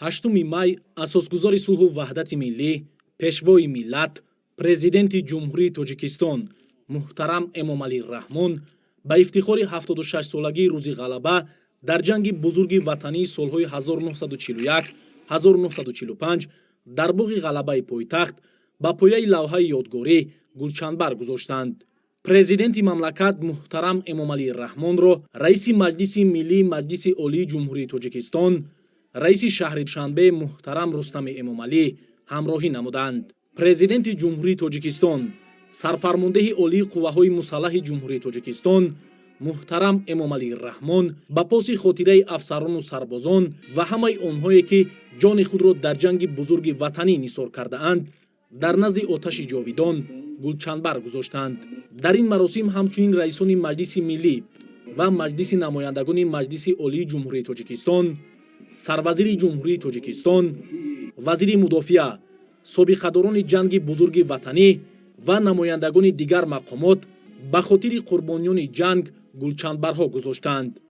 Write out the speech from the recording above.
ҳаштуми май асосгузори сулҳу ваҳдати миллӣ, пешвои миллат, президенти ҷумҳурии Тоҷикистон муҳтарам Эмомалӣ Раҳмон ба ифтихори 76-солагии рӯзи ғалаба дар ҷанги бузурги ватании солҳои 1941-1945 дар боғи ғалабаи пойтахт ба пояи лавҳаи ёдгорӣ гулчанбар гузоштанд. Президенти мамлакат муҳтарам Эмомалӣ Раҳмонро раиси Маҷлиси Миллии Маҷлиси Олии Ҷумҳурии Тоҷикистон, раиси шаҳри Душанбе муҳтарам Рустами Эмомалӣ ҳамроҳӣ намуданд. Президенти Ҷумҳурии Тоҷикистон, сарфармондеҳи Олии Қувваҳои Мусаллаҳи Ҷумҳурии Тоҷикистон муҳтарам Эмомалӣ Раҳмон ба поси хотираи афсарону сарбозон ва ҳамаи онҳое ки ҷони худро дар ҷанги бузурги ватанӣ нисор кардаанд, дар назди оташи ҷовидон гулчанбар гузоштанд. Дар ин маросим ҳамчунин раисони Маҷлиси Миллӣ ва Маҷлиси намояндагони Маҷлиси Олии Ҷумҳурии Тоҷикистон, Сарвазири Ҷумҳурии Тоҷикистон, Вазири Мудофиа, собиқадорони ҷанги бузурги ватанӣ ва намояндагони дигар мақомот ба хотири қурбониёни ҷанг гулчанбарҳо гузоштанд.